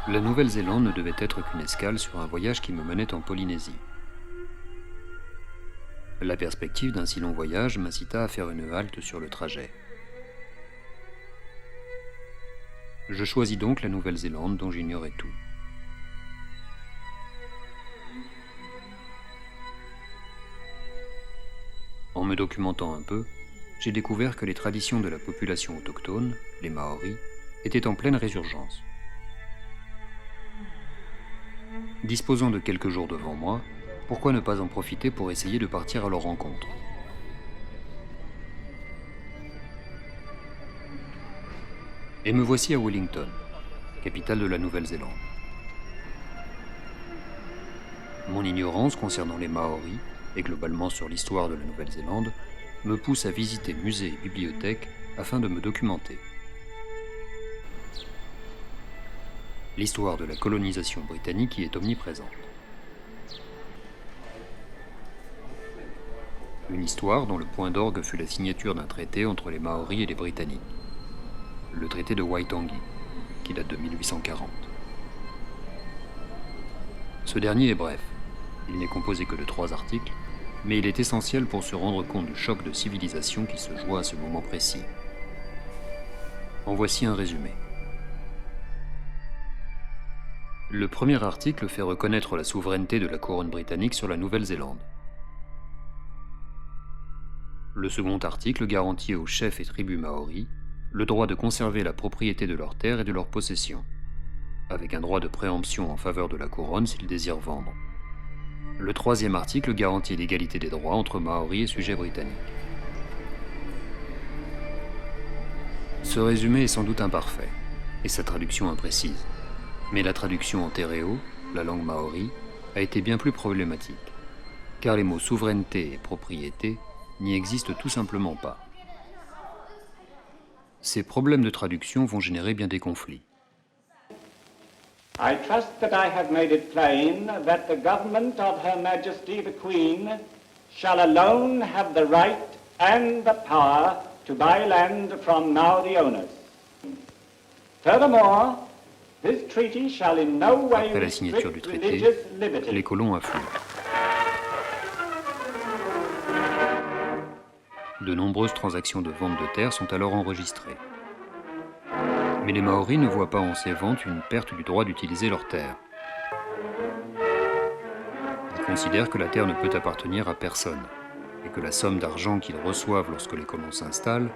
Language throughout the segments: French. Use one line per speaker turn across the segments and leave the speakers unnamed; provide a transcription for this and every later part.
La Nouvelle-Zélande ne devait être qu'une escale sur un voyage qui me menait en Polynésie. La perspective d'un si long voyage m'incita à faire une halte sur le trajet. Je choisis donc la Nouvelle-Zélande dont j'ignorais tout. En me documentant un peu, j'ai découvert que les traditions de la population autochtone, les Maoris, étaient en pleine résurgence. Disposant de quelques jours devant moi, pourquoi ne pas en profiter pour essayer de partir à leur rencontre? Et me voici à Wellington, capitale de la Nouvelle-Zélande. Mon ignorance concernant les Maoris, et globalement sur l'histoire de la Nouvelle-Zélande, me pousse à visiter musées et bibliothèques afin de me documenter. L'histoire de la colonisation britannique y est omniprésente. Une histoire dont le point d'orgue fut la signature d'un traité entre les Maoris et les Britanniques, le traité de Waitangi, qui date de 1840. Ce dernier est bref, il n'est composé que de 3 articles, mais il est essentiel pour se rendre compte du choc de civilisation qui se joua à ce moment précis. En voici un résumé. Le premier article fait reconnaître la souveraineté de la couronne britannique sur la Nouvelle-Zélande. Le second article garantit aux chefs et tribus maoris le droit de conserver la propriété de leurs terres et de leurs possessions, avec un droit de préemption en faveur de la couronne s'ils désirent vendre. Le troisième article garantit l'égalité des droits entre Maoris et sujets britanniques. Ce résumé est sans doute imparfait, et sa traduction imprécise. Mais la traduction en tereo, la langue maori, a été bien plus problématique, car les mots souveraineté et propriété n'y existent tout simplement pas. Ces problèmes de traduction vont générer bien des conflits.
I trust that I have made it plain that the government of Her Majesty the Queen shall alone have the right and the power to buy land from Maori owners. Furthermore, this treaty shall in no way
Après la signature du
restrict
traité,
religious liberty.
les colons affluent. De nombreuses transactions de vente de terres sont alors enregistrées. Mais les Maoris ne voient pas en ces ventes une perte du droit d'utiliser leurs terres. Ils considèrent que la terre ne peut appartenir à personne, et que la somme d'argent qu'ils reçoivent lorsque les colons s'installent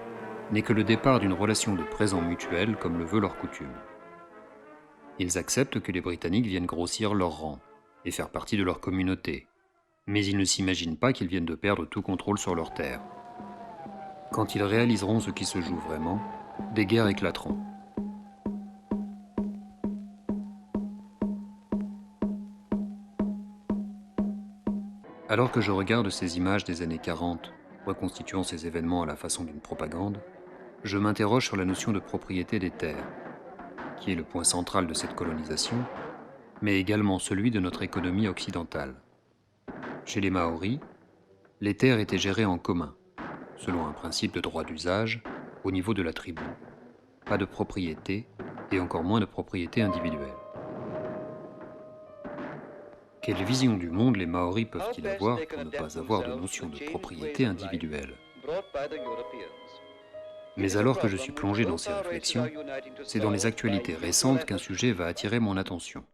n'est que le départ d'une relation de présent mutuel comme le veut leur coutume. Ils acceptent que les Britanniques viennent grossir leur rang et faire partie de leur communauté, mais ils ne s'imaginent pas qu'ils viennent de perdre tout contrôle sur leurs terres. Quand ils réaliseront ce qui se joue vraiment, des guerres éclateront. Alors que je regarde ces images des années 40, reconstituant ces événements à la façon d'une propagande, je m'interroge sur la notion de propriété des terres, qui est le point central de cette colonisation, mais également celui de notre économie occidentale. Chez les Maoris, les terres étaient gérées en commun, selon un principe de droit d'usage, au niveau de la tribu. Pas de propriété, et encore moins de propriété individuelle. Quelle vision du monde les Maoris peuvent-ils avoir pour ne pas avoir de notion de propriété individuelle? Mais alors que je suis plongé dans ces réflexions, c'est dans les actualités récentes qu'un sujet va attirer mon attention.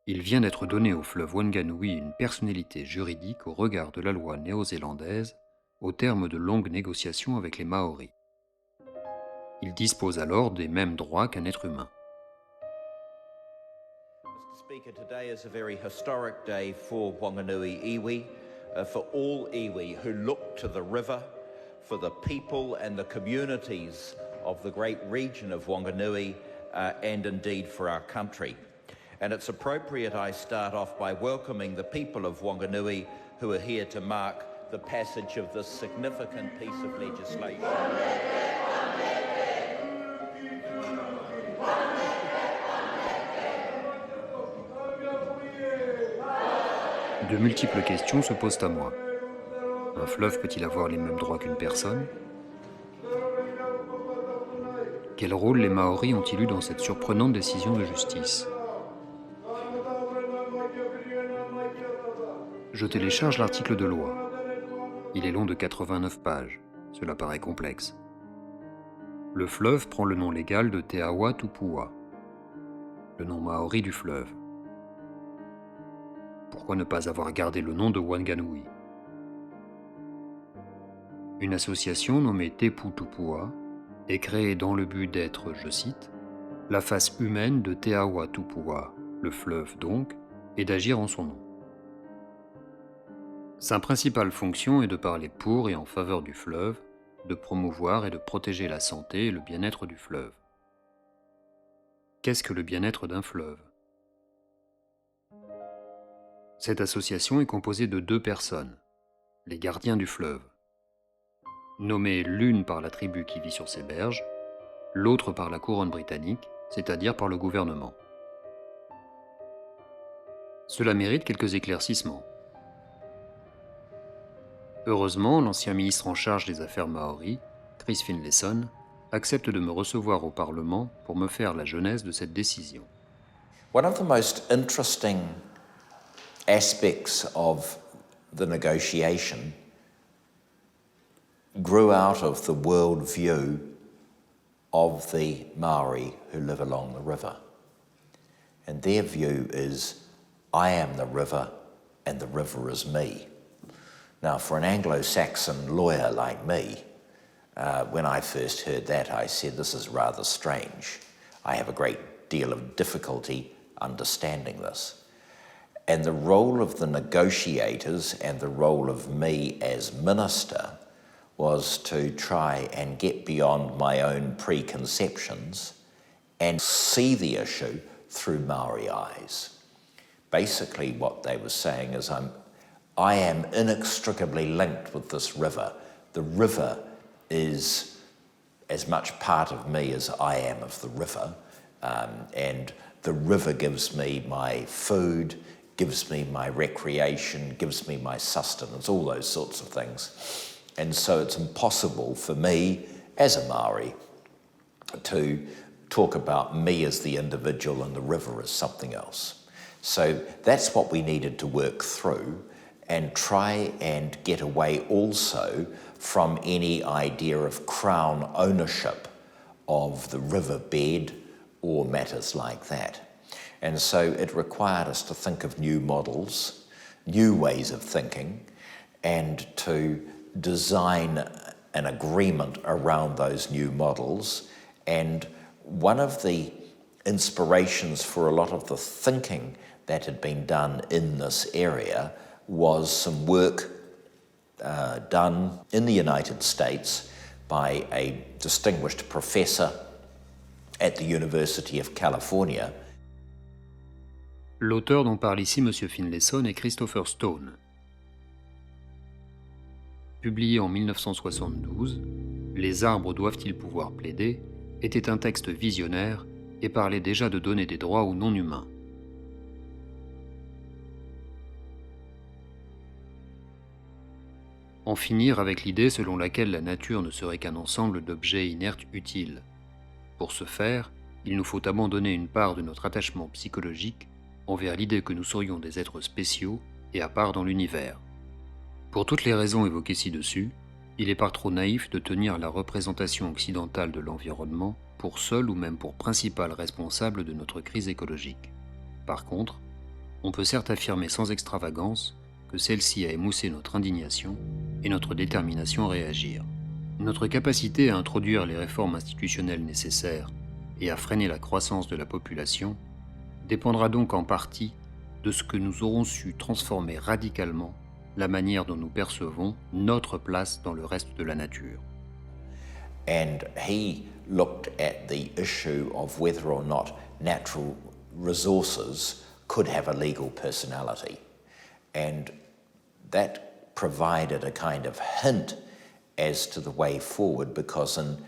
Il vient d'être donné au fleuve Wanganui une personnalité juridique au regard de la loi néo-zélandaise, au terme de longues négociations avec les Maoris. Il dispose alors des mêmes droits qu'un être humain.
Speaker, today is a very historic day for Wanganui iwi, for all iwi who look to the river, for the people and the communities of the great region of Wanganui, and indeed for our country. And it's appropriate I start off by welcoming the people of Wanganui who are here to mark the passage of this significant piece of legislation.
De multiples questions se posent à moi. Un fleuve peut-il avoir les mêmes droits qu'une personne? Quel rôle les Maoris ont-ils eu dans cette surprenante décision de justice? Je télécharge l'article de loi. Il est long de 89 pages. Cela paraît complexe. Le fleuve prend le nom légal de Te Awa Tupua, le nom maori du fleuve. Pourquoi ne pas avoir gardé le nom de Wanganui? Une association nommée Tepu Tupua est créée dans le but d'être, je cite, « la face humaine de Te Awa Tupua, le fleuve donc, et d'agir en son nom ». Sa principale fonction est de parler pour et en faveur du fleuve, de promouvoir et de protéger la santé et le bien-être du fleuve. Qu'est-ce que le bien-être d'un fleuve? Cette association est composée de 2 personnes, les gardiens du fleuve, nommés l'une par la tribu qui vit sur ses berges, l'autre par la couronne britannique, c'est-à-dire par le gouvernement. Cela mérite quelques éclaircissements. Heureusement, l'ancien ministre en charge des affaires maoris, Chris Finlayson, accepte de me recevoir au Parlement pour me faire la genèse de cette décision.
One of the most interesting aspects of the negotiation grew out of the world view of the Maori who live along the river. And their view is, I am the river and the river is me. Now, for an Anglo-Saxon lawyer like me, when I first heard that, I said, this is rather strange. I have a great deal of difficulty understanding this. And the role of the negotiators and the role of me as minister was to try and get beyond my own preconceptions and see the issue through Maori eyes. Basically, what they were saying is I am inextricably linked with this river. The river is as much part of me as I am of the river, and the river gives me my food, gives me my recreation, gives me my sustenance, all those sorts of things. And so it's impossible for me, as a Maori, to talk about me as the individual and the river as something else. So that's what we needed to work through and try and get away also from any idea of Crown ownership of the riverbed or matters like that. And so it required us to think of new models, new ways of thinking, and to design an agreement around those new models. And one of the inspirations for a lot of the thinking that had been done in this area was some work done in the United States by a distinguished professor at the University of California.
L'auteur dont parle ici M. Finlayson est Christopher Stone. Publié en 1972, Les arbres doivent-ils pouvoir plaider était un texte visionnaire et parlait déjà de donner des droits aux non-humains. En finir avec l'idée selon laquelle la nature ne serait qu'un ensemble d'objets inertes utiles. Pour ce faire, il nous faut abandonner une part de notre attachement psychologique envers l'idée que nous serions des êtres spéciaux et à part dans l'univers. Pour toutes les raisons évoquées ci-dessus, il est par trop naïf de tenir la représentation occidentale de l'environnement pour seule ou même pour principale responsable de notre crise écologique. Par contre, on peut certes affirmer sans extravagance que celle-ci a émoussé notre indignation et notre détermination à réagir. Notre capacité à introduire les réformes institutionnelles nécessaires et à freiner la croissance de la population dépendra donc en partie de ce que nous aurons su transformer radicalement la manière dont nous percevons notre place dans le reste de la nature.
And he looked at the issue of whether or not natural resources could have a legal personality. And that provided a kind of hint as to the way forward, because in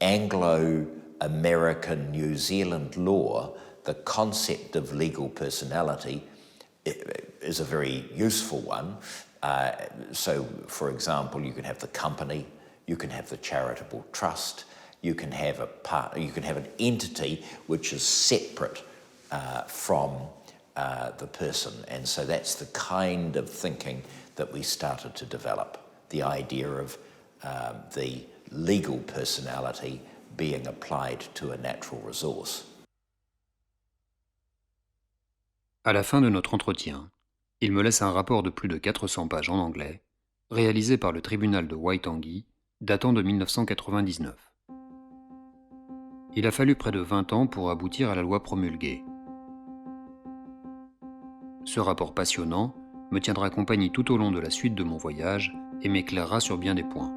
Anglo-American New Zealand law, the concept of legal personality is a very useful one. So, for example, you can have the company, you can have the charitable trust, You can have an entity which is separate from the person, and so that's the kind of thinking that we started to develop. The idea of the legal personality being applied to a natural resource.
À la fin de notre entretien, il me laisse un rapport de plus de 400 pages en anglais, réalisé par le tribunal de Waitangi, datant de 1999. Il a fallu près de 20 ans pour aboutir à la loi promulguée. Ce rapport passionnant me tiendra compagnie tout au long de la suite de mon voyage et m'éclairera sur bien des points.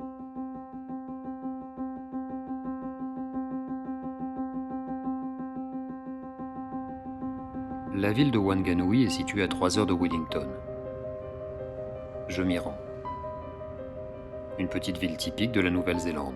La ville de Wanganui est située à 3 heures de Wellington. Je m'y rends. Une petite ville typique de la Nouvelle-Zélande.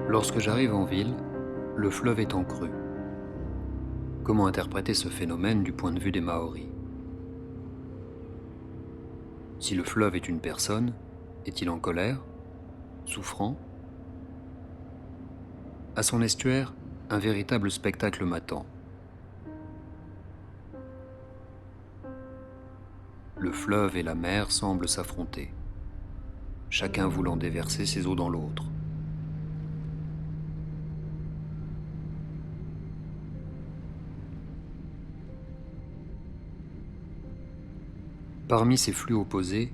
Lorsque j'arrive en ville, le fleuve est en crue. Comment interpréter ce phénomène du point de vue des Maoris? Si le fleuve est une personne, est-il en colère? Souffrant? À son estuaire, un véritable spectacle m'attend. Le fleuve et la mer semblent s'affronter, chacun voulant déverser ses eaux dans l'autre. Parmi ces flux opposés,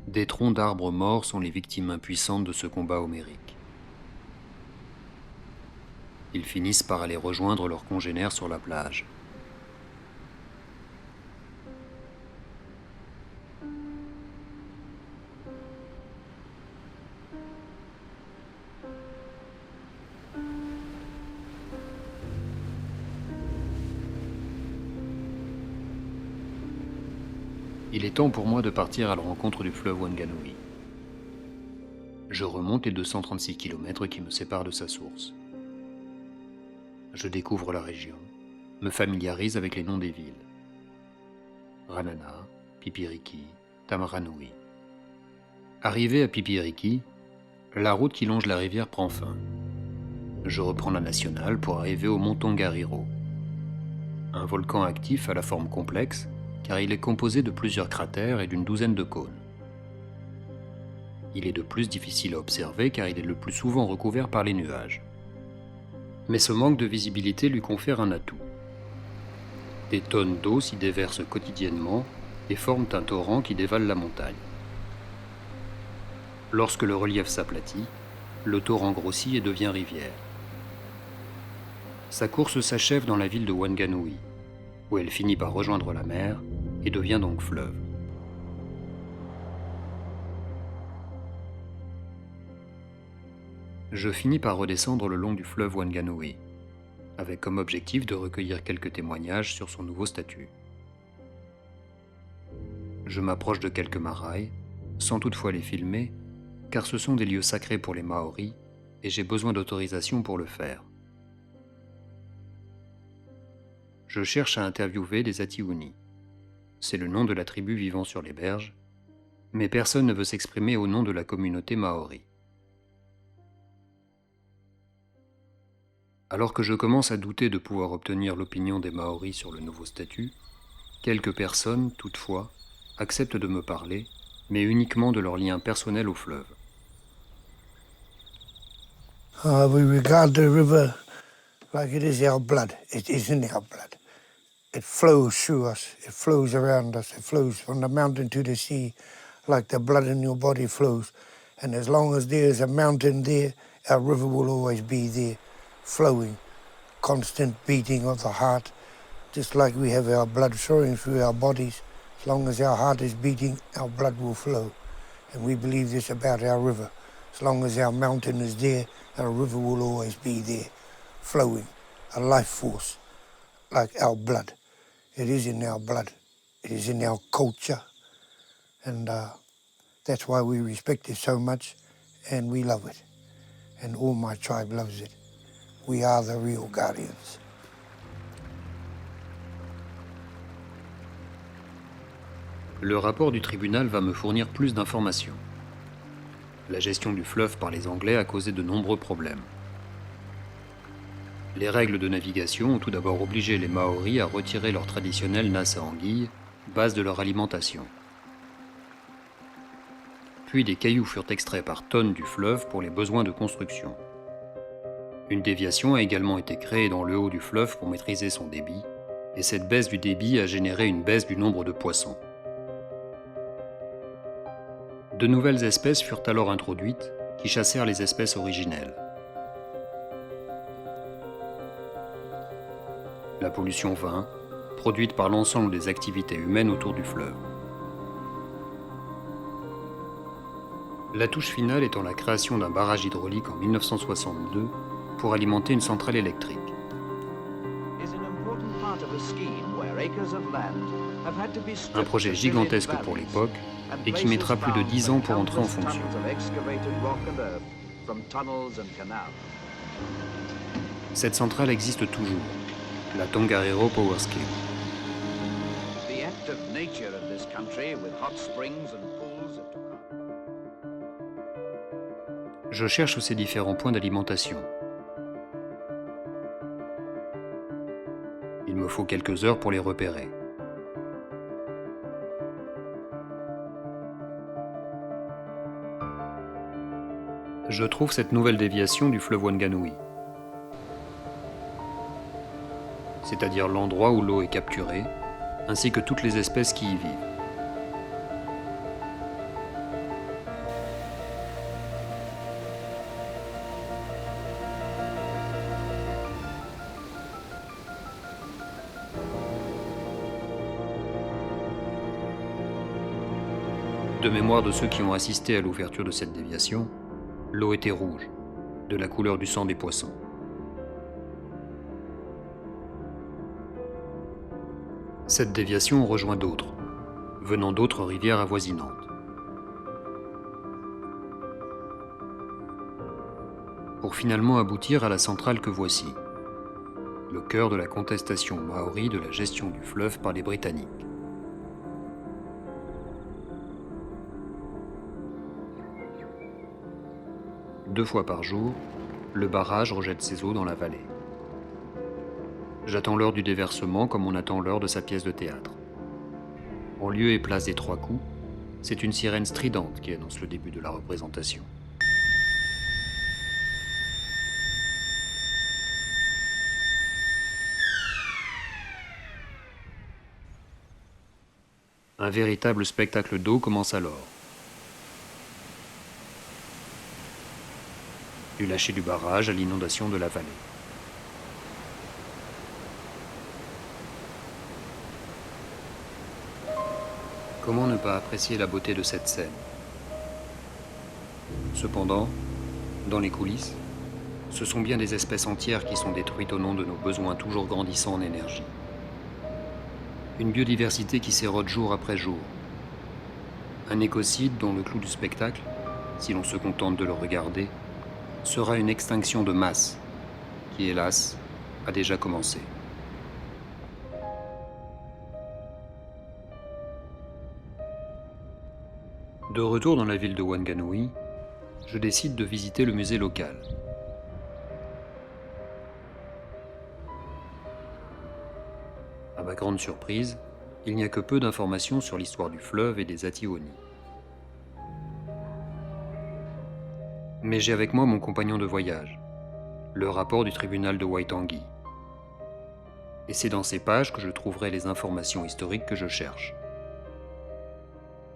des troncs d'arbres morts sont les victimes impuissantes de ce combat homérique. Ils finissent par aller rejoindre leurs congénères sur la plage. Il est temps pour moi de partir à la rencontre du fleuve Wanganui. Je remonte les 236 km qui me séparent de sa source. Je découvre la région, me familiarise avec les noms des villes. Ranana, Pipiriki, Tamaranui. Arrivé à Pipiriki, la route qui longe la rivière prend fin. Je reprends la nationale pour arriver au mont Tongariro. Un volcan actif à la forme complexe, car il est composé de plusieurs cratères et d'une douzaine de cônes. Il est de plus difficile à observer car il est le plus souvent recouvert par les nuages. Mais ce manque de visibilité lui confère un atout. Des tonnes d'eau s'y déversent quotidiennement et forment un torrent qui dévale la montagne. Lorsque le relief s'aplatit, le torrent grossit et devient rivière. Sa course s'achève dans la ville de Wanganui, où elle finit par rejoindre la mer et devient donc fleuve. Je finis par redescendre le long du fleuve Wanganui, avec comme objectif de recueillir quelques témoignages sur son nouveau statut. Je m'approche de quelques maraïs, sans toutefois les filmer, car ce sont des lieux sacrés pour les Maoris et j'ai besoin d'autorisation pour le faire. Je cherche à interviewer des Atiuni. C'est le nom de la tribu vivant sur les berges, mais personne ne veut s'exprimer au nom de la communauté maori. Alors que je commence à douter de pouvoir obtenir l'opinion des Maoris sur le nouveau statut, quelques personnes, toutefois, acceptent de me parler, mais uniquement de leur lien personnel au fleuve.
We regard the river like it is our blood. It is in our blood. It flows through us. It flows around us. It flows from the mountain to the sea like the blood in your body flows. And as long as there is a mountain there, our river will always be there, flowing. Constant beating of the heart, just like we have our blood flowing through our bodies. As long as our heart is beating, our blood will flow. And we believe this about our river. As long as our mountain is there, our river will always be there, flowing, a life force, like our blood. It is in our blood. It is in our culture. And that's why we respect it so much and we love it. and all my tribe loves it. We are the real guardians.
Le rapport du tribunal va me fournir plus d'informations. La gestion du fleuve par les Anglais a causé de nombreux problèmes. Les règles de navigation ont tout d'abord obligé les Maoris à retirer leur traditionnel nasse à anguilles, base de leur alimentation. Puis des cailloux furent extraits par tonnes du fleuve pour les besoins de construction. Une déviation a également été créée dans le haut du fleuve pour maîtriser son débit, et cette baisse du débit a généré une baisse du nombre de poissons. De nouvelles espèces furent alors introduites qui chassèrent les espèces originelles. La pollution vint, produite par l'ensemble des activités humaines autour du fleuve. La touche finale étant la création d'un barrage hydraulique en 1962 pour alimenter une centrale électrique. Un projet gigantesque pour l'époque et qui mettra plus de 10 ans pour entrer en fonction. Cette centrale existe toujours, la Tongariro Power Scheme. Je cherche ces différents points d'alimentation. Il me faut quelques heures pour les repérer. Je trouve cette nouvelle déviation du fleuve Wanganui, c'est-à-dire l'endroit où l'eau est capturée, ainsi que toutes les espèces qui y vivent. De mémoire de ceux qui ont assisté à l'ouverture de cette déviation, l'eau était rouge, de la couleur du sang des poissons. Cette déviation rejoint d'autres, venant d'autres rivières avoisinantes. Pour finalement aboutir à la centrale que voici, le cœur de la contestation maori de la gestion du fleuve par les Britanniques. Deux fois par jour, le barrage rejette ses eaux dans la vallée. J'attends l'heure du déversement comme on attend l'heure de sa pièce de théâtre. En lieu et place des trois coups, c'est une sirène stridente qui annonce le début de la représentation. Un véritable spectacle d'eau commence alors. Du lâcher du barrage à l'inondation de la vallée. Comment ne pas apprécier la beauté de cette scène? Cependant, dans les coulisses, ce sont bien des espèces entières qui sont détruites au nom de nos besoins toujours grandissants en énergie. Une biodiversité qui s'érode jour après jour. Un écocide dont le clou du spectacle, si l'on se contente de le regarder, sera une extinction de masse qui, hélas, a déjà commencé. De retour dans la ville de Wanganui, je décide de visiter le musée local. À ma grande surprise, il n'y a que peu d'informations sur l'histoire du fleuve et des Ationi. Mais j'ai avec moi mon compagnon de voyage, le rapport du tribunal de Waitangi. Et c'est dans ces pages que je trouverai les informations historiques que je cherche.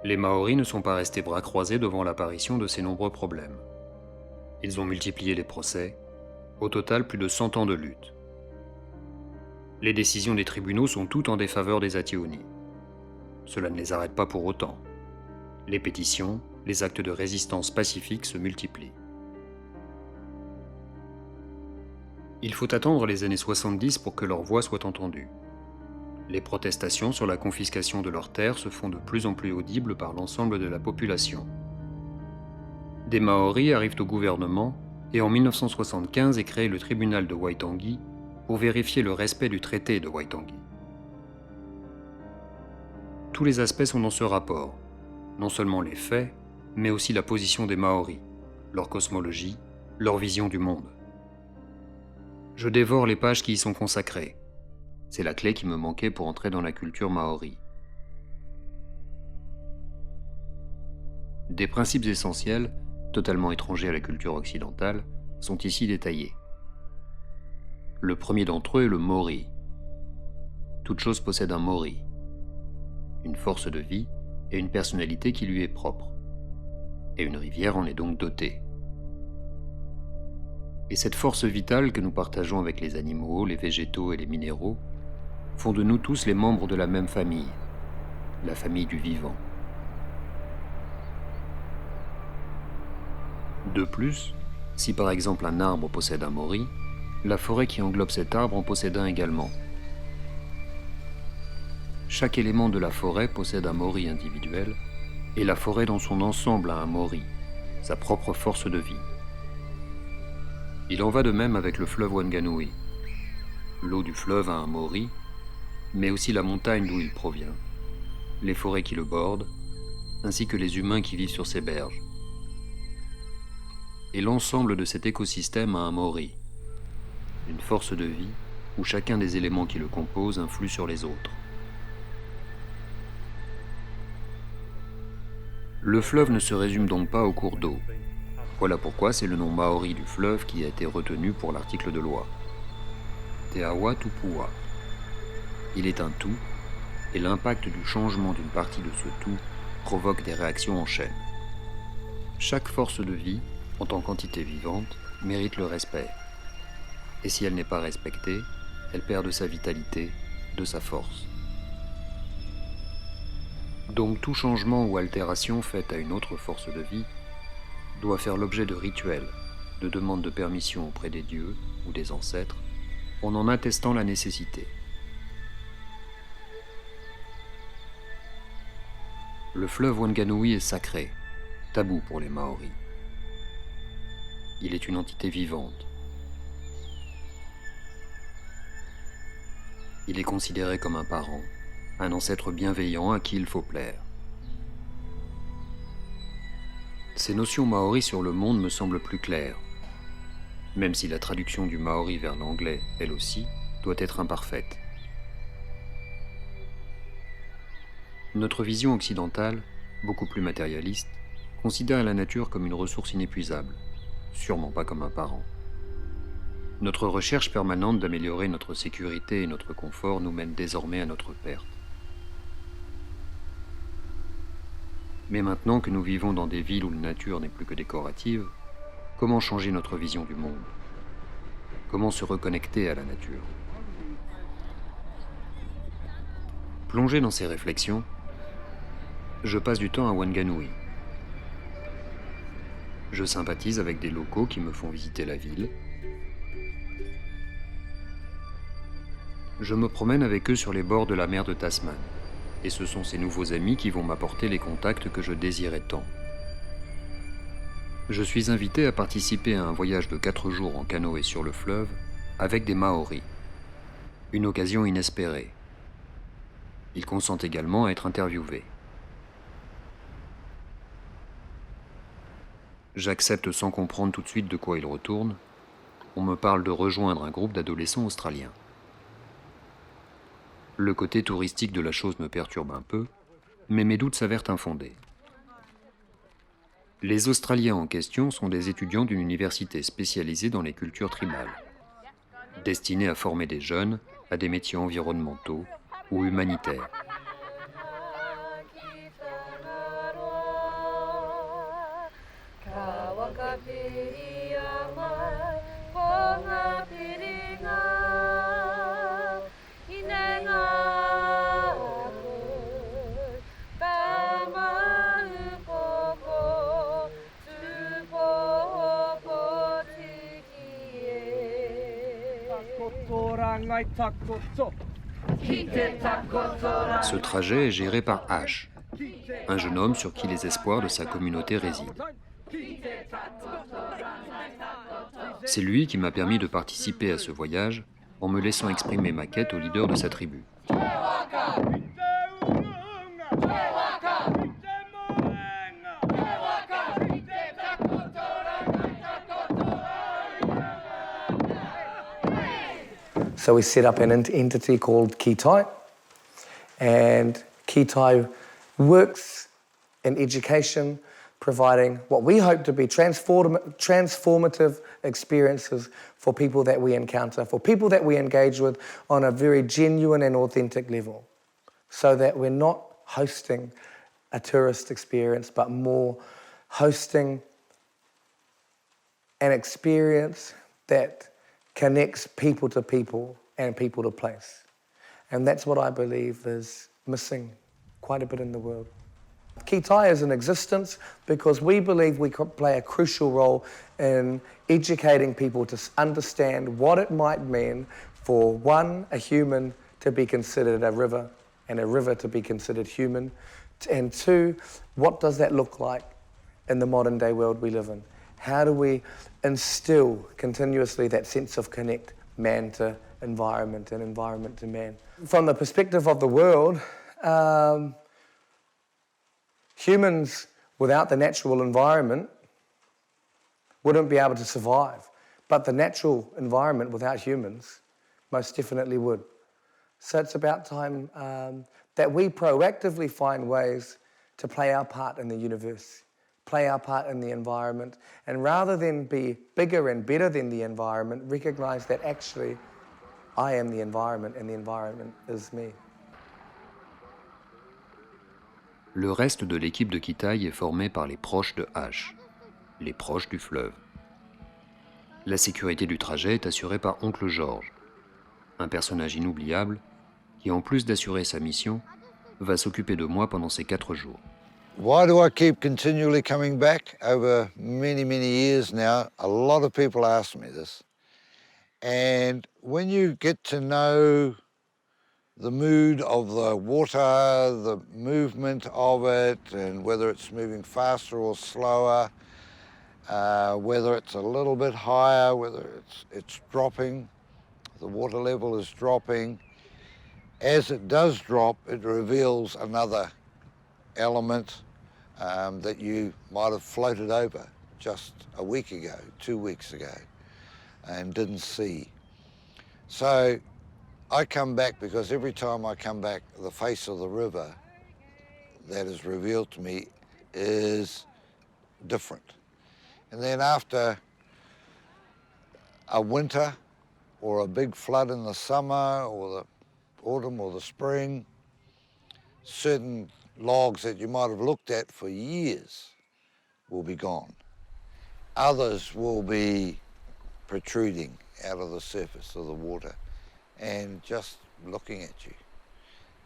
Les Maoris ne sont pas restés bras croisés devant l'apparition de ces nombreux problèmes. Ils ont multiplié les procès, au total plus de 100 ans de lutte. Les décisions des tribunaux sont toutes en défaveur des Ationi. Cela ne les arrête pas pour autant. Les pétitions, les actes de résistance pacifique se multiplient. Il faut attendre les années 70 pour que leur voix soit entendue. Les protestations sur la confiscation de leurs terres se font de plus en plus audibles par l'ensemble de la population. Des Maoris arrivent au gouvernement Et en 1975 est créé le tribunal de Waitangi pour vérifier le respect du traité de Waitangi. Tous les aspects sont dans ce rapport, non seulement les faits, mais aussi la position des Maoris, leur cosmologie, leur vision du monde. Je dévore les pages qui y sont consacrées. C'est la clé qui me manquait pour entrer dans la culture maori. Des principes essentiels, totalement étrangers à la culture occidentale, sont ici détaillés. Le premier d'entre eux est le mori. Toute chose possède un mori, une force de vie et une personnalité qui lui est propre. Et une rivière en est donc dotée. Et cette force vitale que nous partageons avec les animaux, les végétaux et les minéraux font de nous tous les membres de la même famille, la famille du vivant. De plus, si par exemple un arbre possède un mori, la forêt qui englobe cet arbre en possède un également. Chaque élément de la forêt possède un mori individuel, et la forêt dans son ensemble a un mori, sa propre force de vie. Il en va de même avec le fleuve Wanganui. L'eau du fleuve a un mori, mais aussi la montagne d'où il provient, les forêts qui le bordent, ainsi que les humains qui vivent sur ses berges. Et l'ensemble de cet écosystème a un mori, une force de vie où chacun des éléments qui le composent influe sur les autres. Le fleuve ne se résume donc pas au cours d'eau. Voilà pourquoi c'est le nom maori du fleuve qui a été retenu pour l'article de loi. Te Awa Tupua. Il est un tout, et l'impact du changement d'une partie de ce tout provoque des réactions en chaîne. Chaque force de vie, en tant qu'entité vivante, mérite le respect. Et si elle n'est pas respectée, elle perd de sa vitalité, de sa force. Donc tout changement ou altération faite à une autre force de vie doit faire l'objet de rituels, de demandes de permission auprès des dieux ou des ancêtres, en en attestant la nécessité. Le fleuve Wanganui est sacré, tabou pour les Maoris. Il est une entité vivante. Il est considéré comme un parent, un ancêtre bienveillant à qui il faut plaire. Ces notions maoris sur le monde me semblent plus claires, même si la traduction du maori vers l'anglais, elle aussi, doit être imparfaite. Notre vision occidentale, beaucoup plus matérialiste, considère la nature comme une ressource inépuisable, sûrement pas comme un parent. Notre recherche permanente d'améliorer notre sécurité et notre confort nous mène désormais à notre perte. Mais maintenant que nous vivons dans des villes où la nature n'est plus que décorative, comment changer notre vision du monde? Comment se reconnecter à la nature? Plongé dans ces réflexions, je passe du temps à Wanganui. Je sympathise avec des locaux qui me font visiter la ville. Je me promène avec eux sur les bords de la mer de Tasman, et ce sont ces nouveaux amis qui vont m'apporter les contacts que je désirais tant. Je suis invité à participer à un voyage de 4 jours en canoë sur le fleuve avec des Maoris. Une occasion inespérée. Ils consentent également à être interviewés. J'accepte sans comprendre tout de suite de quoi ils retournent. On me parle de rejoindre un groupe d'adolescents australiens. Le côté touristique de la chose me perturbe un peu, mais mes doutes s'avèrent infondés. Les Australiens en question sont des étudiants d'une université spécialisée dans les cultures tribales, destinée à former des jeunes à des métiers environnementaux ou humanitaires. Ce trajet est géré par Ash, un jeune homme sur qui les espoirs de sa communauté résident. C'est lui qui m'a permis de participer à ce voyage en me laissant exprimer ma quête au leader de sa tribu.
So we set up an entity called Kitai, and Kitai works in education, providing what we hope to be transformative experiences for people that we encounter, for people that we engage with on a very genuine and authentic level, so that we're not hosting a tourist experience, but more hosting an experience that connects people to people and people to place. And that's what I believe is missing quite a bit in the world. Kitai is in existence because we believe we could play a crucial role in educating people to understand what it might mean for one, a human to be considered a river and a river to be considered human, and two, what does that look like in the modern day world we live in? How do we instill continuously that sense of connect, man to environment and environment to man? From the perspective of the world, humans without the natural environment wouldn't be able to survive. But the natural environment without humans most definitely would. So it's about time that we proactively find ways to play our part in the universe, play our part in the environment, and rather than be bigger and better than the environment, recognize that actually I am the environment and the environment is me.
Le reste de l'équipe de Kitai est formé par les proches de H, les proches du fleuve. La sécurité du trajet est assurée par Oncle George, un personnage inoubliable qui, en plus d'assurer sa mission, va s'occuper de moi pendant ces 4 jours.
Why do I keep continually coming back? Over many, many years now, a lot of people ask me this. And when you get to know the mood of the water, the movement of it, and whether it's moving faster or slower, whether it's a little bit higher, whether it's dropping, the water level is dropping. As it does drop, it reveals another element that you might have floated over just a week ago, 2 weeks ago, and didn't see. So I come back because every time I come back, the face of the river that is revealed to me is different. And then after a winter or a big flood in the summer or the autumn or the spring, certain logs that you might have looked at for years will be gone. Others will be protruding out of the surface of the water and just looking at you.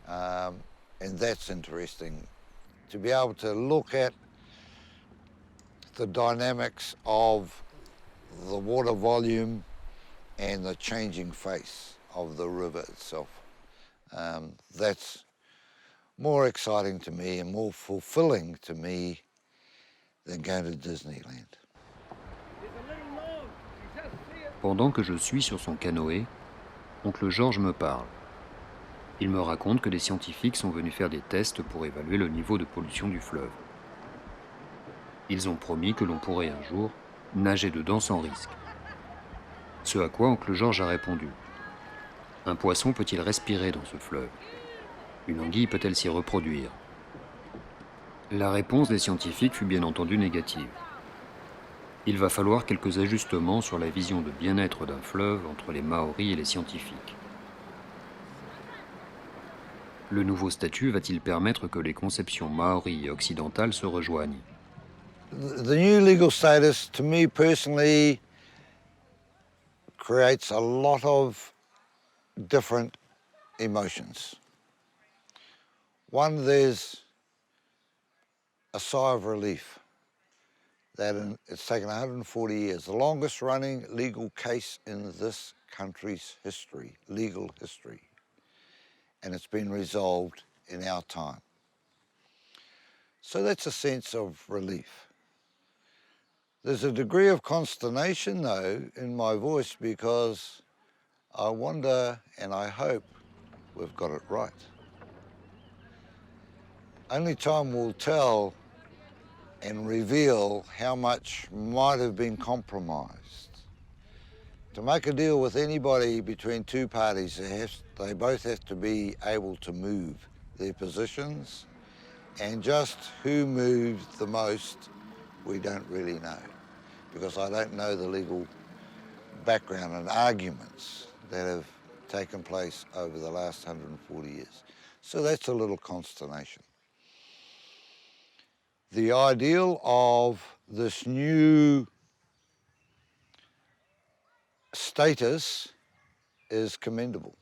And that's interesting, to be able to look at the dynamics of the water volume and the changing face of the river itself. That's more exciting to me and more fulfilling to me than going to Disneyland.
Pendant que je suis sur son canoë, Oncle George me parle. Il me raconte que des scientifiques sont venus faire des tests pour évaluer le niveau de pollution du fleuve. Ils ont promis que l'on pourrait un jour nager dedans sans risque. Ce à quoi Oncle George a répondu. Un poisson peut-il respirer dans ce fleuve? Une anguille peut-elle s'y reproduire? La réponse des scientifiques fut bien entendu négative. Il va falloir quelques ajustements sur la vision de bien-être d'un fleuve entre les Maoris et les scientifiques. Le nouveau statut va-t-il permettre que les conceptions maoris et occidentales se rejoignent?
The new legal status, to me personally, creates a lot of different emotions. One, there's a sigh of relief that it's taken 140 years, the longest running legal case in this country's history, legal history, and it's been resolved in our time. So that's a sense of relief. There's a degree of consternation, though, in my voice because I wonder and I hope we've got it right. Only time will tell and reveal how much might have been compromised. To make a deal with anybody between two parties, they both have to be able to move their positions, and just who moved the most, we don't really know, because I don't know the legal background and arguments that have taken place over the last 140 years. So that's a little consternation. The ideal of this new status is commendable.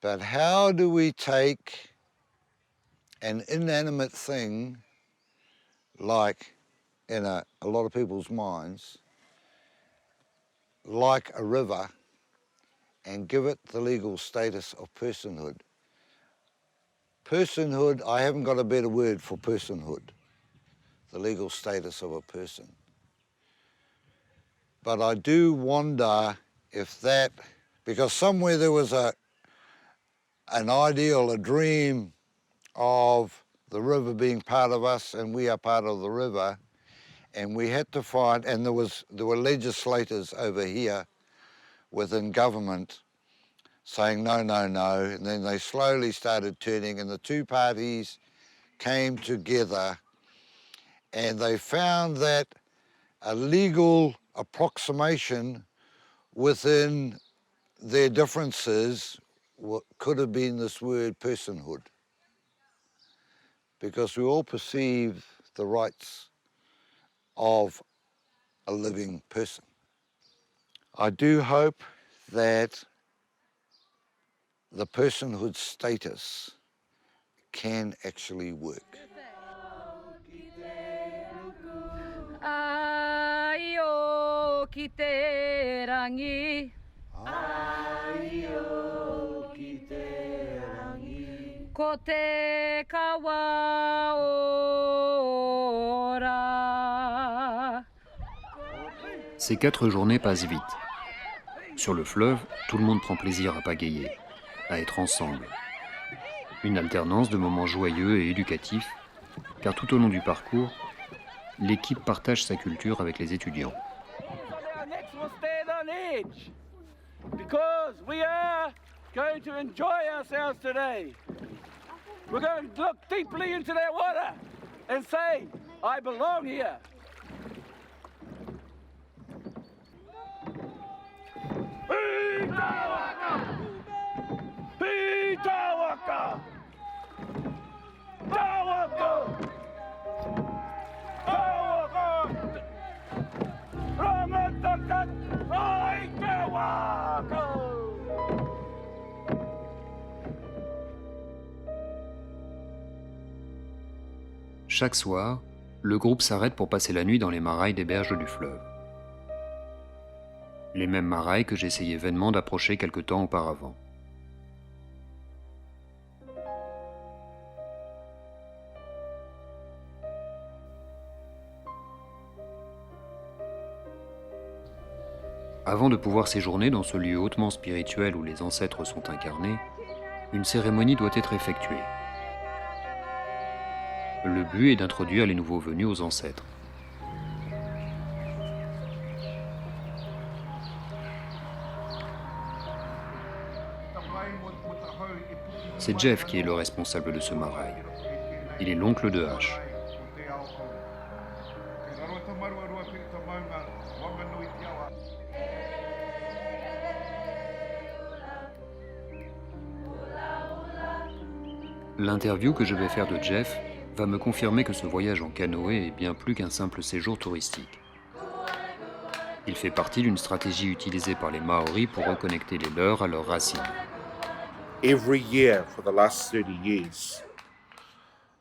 But how do we take an inanimate thing, like in a lot of people's minds, like a river, and give it the legal status of personhood? Personhood, I haven't got a better word for personhood, the legal status of a person. But I do wonder if that, because somewhere there was an ideal, a dream of the river being part of us and we are part of the river, and we had to find, and there were legislators over here within government saying no, no, no, and then they slowly started turning, and the two parties came together and they found that a legal approximation within their differences could have been this word personhood, because we all perceive the rights of a living person. I do hope that the personhood status can actually work.
Aio ki te rangi.
Aio ki te rangi.
Ko te kawa ora.
Ces 4 journées passent vite. Sur le fleuve, tout le monde prend plaisir à pagayer, à être ensemble. Une alternance de moments joyeux et éducatifs, car tout au long du parcours, l'équipe partage sa culture avec les étudiants.
Next we'll stand on edge, because we are going to enjoy ourselves today. We're going to look deeply into that water and say, I belong here. Pitawaka! Pitawaka! Tawaka! Tawaka! Rangatakat! Aitawaka!
Chaque soir, le groupe s'arrête pour passer la nuit dans les marailles des berges du fleuve. Les mêmes marailles que j'essayais vainement d'approcher quelque temps auparavant. Avant de pouvoir séjourner dans ce lieu hautement spirituel où les ancêtres sont incarnés, une cérémonie doit être effectuée. Le but est d'introduire les nouveaux venus aux ancêtres. C'est Jeff qui est le responsable de ce marail. Il est l'oncle de H. L'interview que je vais faire de Jeff va me confirmer que ce voyage en canoë est bien plus qu'un simple séjour touristique. Il fait partie d'une stratégie utilisée par les Maoris pour reconnecter les leurs à leurs racines.
Every year for the last 30 years,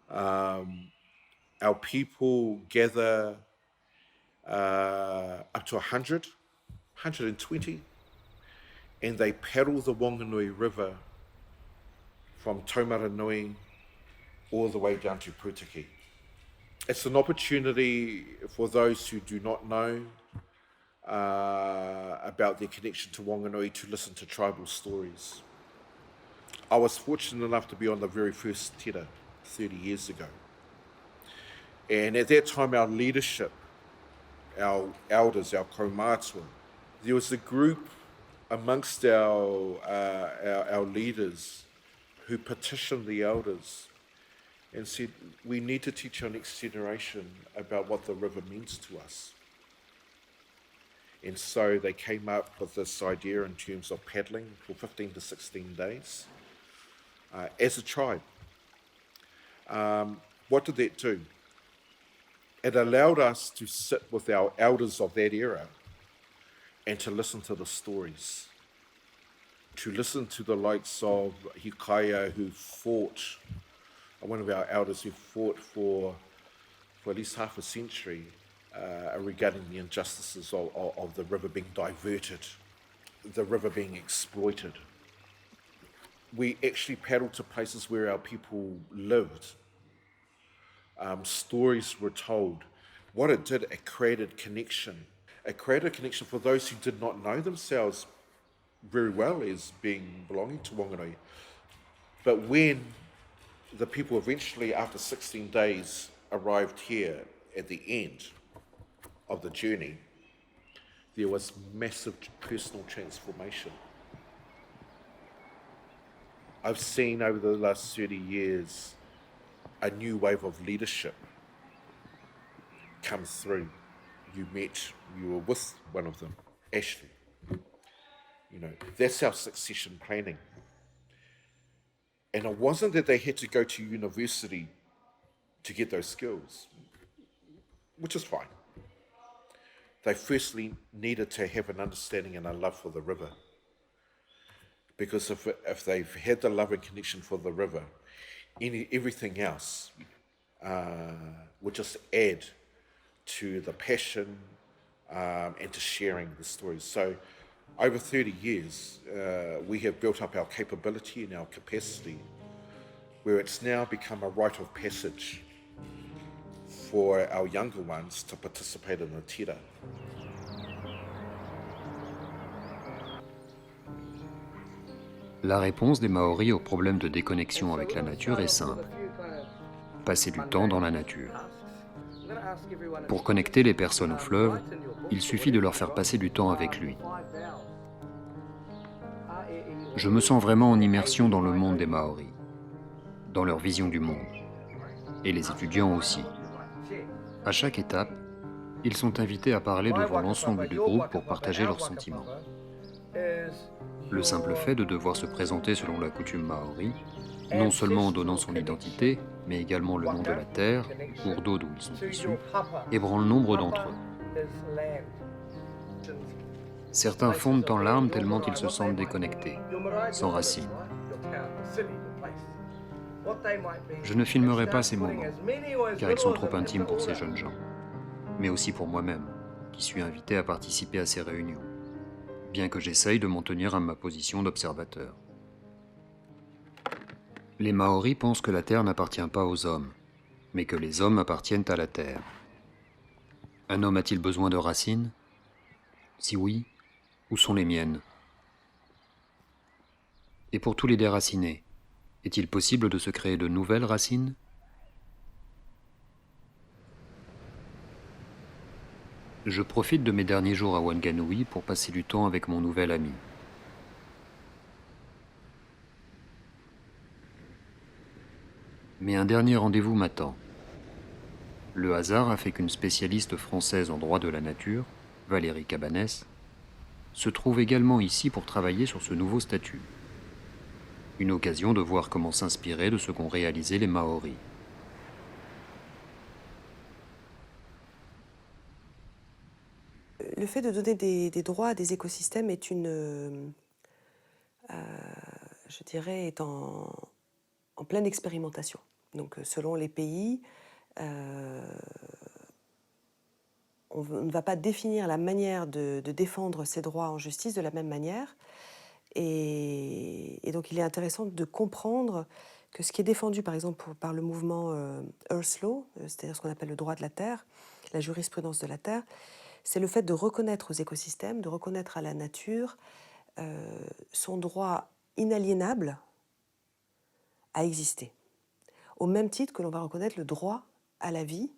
our people gather up to 100, 120, and they paddle the Wanganui River from Taumaranui all the way down to Putiki. It's an opportunity for those who do not know about their connection to Wanganui to listen to tribal stories. I was fortunate enough to be on the very first tera 30 years ago. And at that time, our leadership, our elders, our kaumātua, there was a group amongst our leaders who petitioned the elders and said, we need to teach our next generation about what the river means to us. And so they came up with this idea in terms of paddling for 15 to 16 days as a tribe. What did that do? It allowed us to sit with our elders of that era and to listen to the stories, to listen to the likes of Hikaya, who fought, one of our elders who fought for at least half a century regarding the injustices of the river being diverted, the river being exploited. We actually paddled to places where our people lived. Stories were told. What it did, it created connection. It created connection for those who did not know themselves very well as belonging to Wanganui. But when the people eventually, after 16 days, arrived here at the end of the journey, there was massive personal transformation. I've seen over the last 30 years a new wave of leadership come through. You were with one of them, Ashley. You know, that's our succession planning. And it wasn't that they had to go to university to get those skills, which is fine. They firstly needed to have an understanding and a love for the river. Because if they've had the love and connection for the river, everything else would just add to the passion and to sharing the stories. So over 30 years, we have built up our capability and our capacity where it's now become a rite of passage for our younger ones to participate in the tera.
La réponse des Maoris au problème de déconnexion avec la nature est simple. Passer du temps dans la nature. Pour connecter les personnes au fleuve, il suffit de leur faire passer du temps avec lui. Je me sens vraiment en immersion dans le monde des Maoris, dans leur vision du monde, et les étudiants aussi. À chaque étape, ils sont invités à parler devant l'ensemble du groupe pour partager leurs sentiments. Le simple fait de devoir se présenter selon la coutume maori, non seulement en donnant son identité, mais également le nom de la terre, cours d'eau d'où ils sont issus, ébranle nombre d'entre eux. Certains fondent en larmes tellement ils se sentent déconnectés, sans racines. Je ne filmerai pas ces moments, car ils sont trop intimes pour ces jeunes gens, mais aussi pour moi-même, qui suis invité à participer à ces réunions, bien que j'essaye de m'en tenir à ma position d'observateur. Les Maoris pensent que la terre n'appartient pas aux hommes, mais que les hommes appartiennent à la terre. Un homme a-t-il besoin de racines? Si oui, où sont les miennes? Et pour tous les déracinés, est-il possible de se créer de nouvelles racines? Je profite de mes derniers jours à Wanganui pour passer du temps avec mon nouvel ami. Mais un dernier rendez-vous m'attend. Le hasard a fait qu'une spécialiste française en droit de la nature, Valérie Cabanès, se trouve également ici pour travailler sur ce nouveau statut. Une occasion de voir comment s'inspirer de ce qu'ont réalisé les Maoris.
Le fait de donner des droits à des écosystèmes est je dirais, est en pleine expérimentation. Donc, selon les pays, on ne va pas définir la manière de défendre ces droits en justice de la même manière. Et donc, il est intéressant de comprendre que ce qui est défendu par exemple par le mouvement Earth Law, c'est-à-dire ce qu'on appelle le droit de la Terre, la jurisprudence de la Terre, c'est le fait de reconnaître aux écosystèmes, de reconnaître à la nature son droit inaliénable à exister, au même titre que l'on va reconnaître le droit à la vie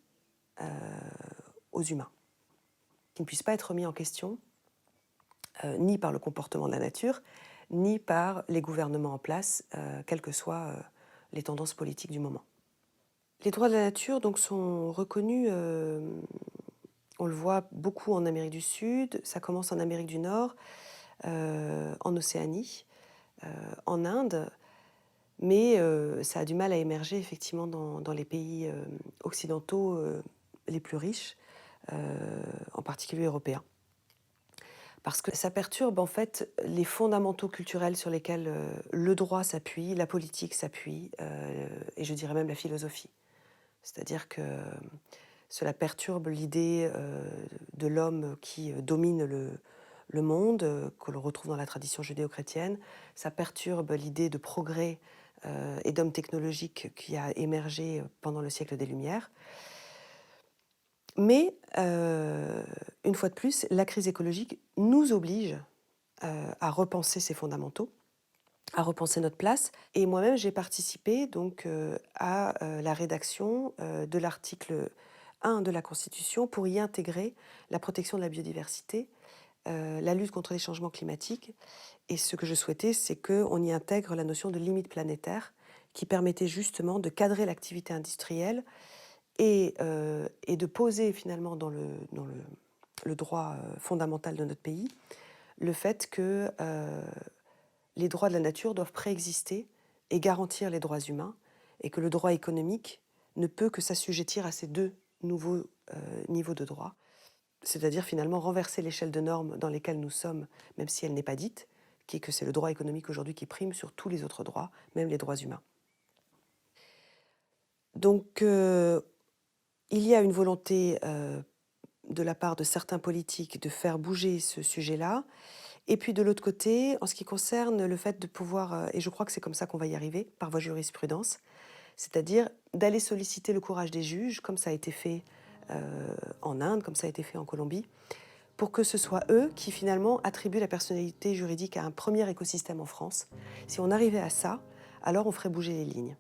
aux humains, qui ne puisse pas être remis en question ni par le comportement de la nature, ni par les gouvernements en place, quelles que soient les tendances politiques du moment. Les droits de la nature donc, sont reconnus, on le voit beaucoup en Amérique du Sud, ça commence en Amérique du Nord, en Océanie, en Inde, mais ça a du mal à émerger effectivement dans les pays occidentaux les plus riches, en particulier européens. Parce que ça perturbe en fait les fondamentaux culturels sur lesquels le droit s'appuie, la politique s'appuie, et je dirais même la philosophie. C'est-à-dire que cela perturbe l'idée de l'homme qui domine le monde, que l'on retrouve dans la tradition judéo-chrétienne. Ça perturbe l'idée de progrès et d'homme technologique qui a émergé pendant le siècle des Lumières. Mais, une fois de plus, la crise écologique nous oblige à repenser ces fondamentaux, à repenser notre place. Et moi-même, j'ai participé donc, à la rédaction de l'article 1 de la Constitution pour y intégrer la protection de la biodiversité, la lutte contre les changements climatiques. Et ce que je souhaitais, c'est qu'on y intègre la notion de limite planétaire qui permettait justement de cadrer l'activité industrielle et de poser finalement dans le droit fondamental de notre pays le fait que les droits de la nature doivent préexister et garantir les droits humains, et que le droit économique ne peut que s'assujettir à ces deux nouveaux niveaux de droit, c'est-à-dire finalement renverser l'échelle de normes dans lesquelles nous sommes, même si elle n'est pas dite, qui est que c'est le droit économique aujourd'hui qui prime sur tous les autres droits, même les droits humains. Donc, il y a une volonté de la part de certains politiques de faire bouger ce sujet-là. Et puis de l'autre côté, en ce qui concerne le fait de pouvoir, et je crois que c'est comme ça qu'on va y arriver, par voie jurisprudence, c'est-à-dire d'aller solliciter le courage des juges, comme ça a été fait en Inde, comme ça a été fait en Colombie, pour que ce soit eux qui finalement attribuent la personnalité juridique à un premier écosystème en France. Si on arrivait à ça, alors on ferait bouger les lignes.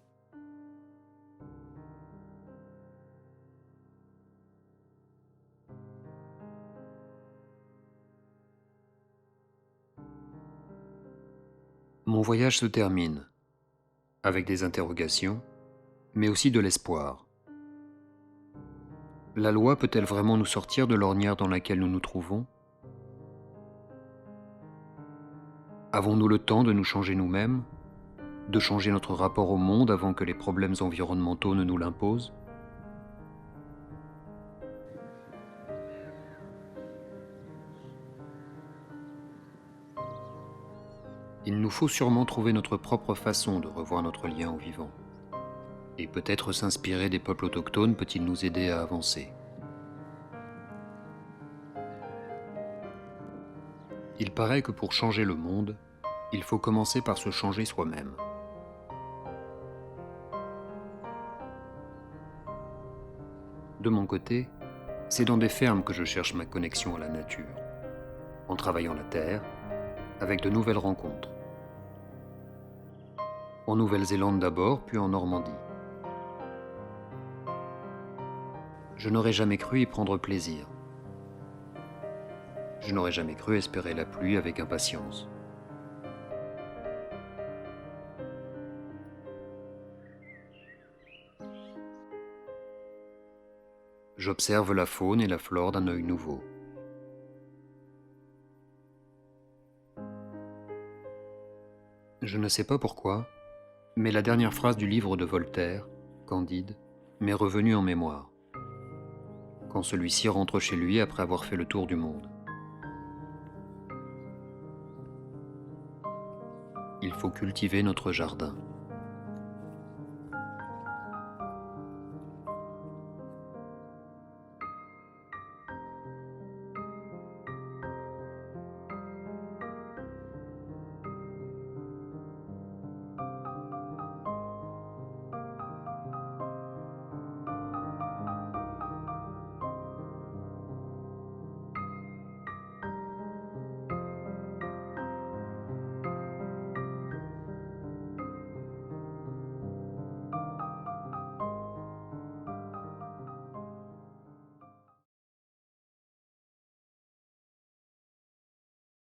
Mon voyage se termine, avec des interrogations, mais aussi de l'espoir. La loi peut-elle vraiment nous sortir de l'ornière dans laquelle nous nous trouvons? Avons-nous le temps de nous changer nous-mêmes, de changer notre rapport au monde avant que les problèmes environnementaux ne nous l'imposent? Il nous faut sûrement trouver notre propre façon de revoir notre lien au vivant. Et peut-être s'inspirer des peuples autochtones peut-il nous aider à avancer. Il paraît que pour changer le monde, il faut commencer par se changer soi-même. De mon côté, c'est dans des fermes que je cherche ma connexion à la nature, en travaillant la terre, avec de nouvelles rencontres. En Nouvelle-Zélande d'abord, puis en Normandie. Je n'aurais jamais cru y prendre plaisir. Je n'aurais jamais cru espérer la pluie avec impatience. J'observe la faune et la flore d'un œil nouveau. Je ne sais pas pourquoi, mais la dernière phrase du livre de Voltaire, Candide, m'est revenue en mémoire, quand celui-ci rentre chez lui après avoir fait le tour du monde. Il faut cultiver notre jardin.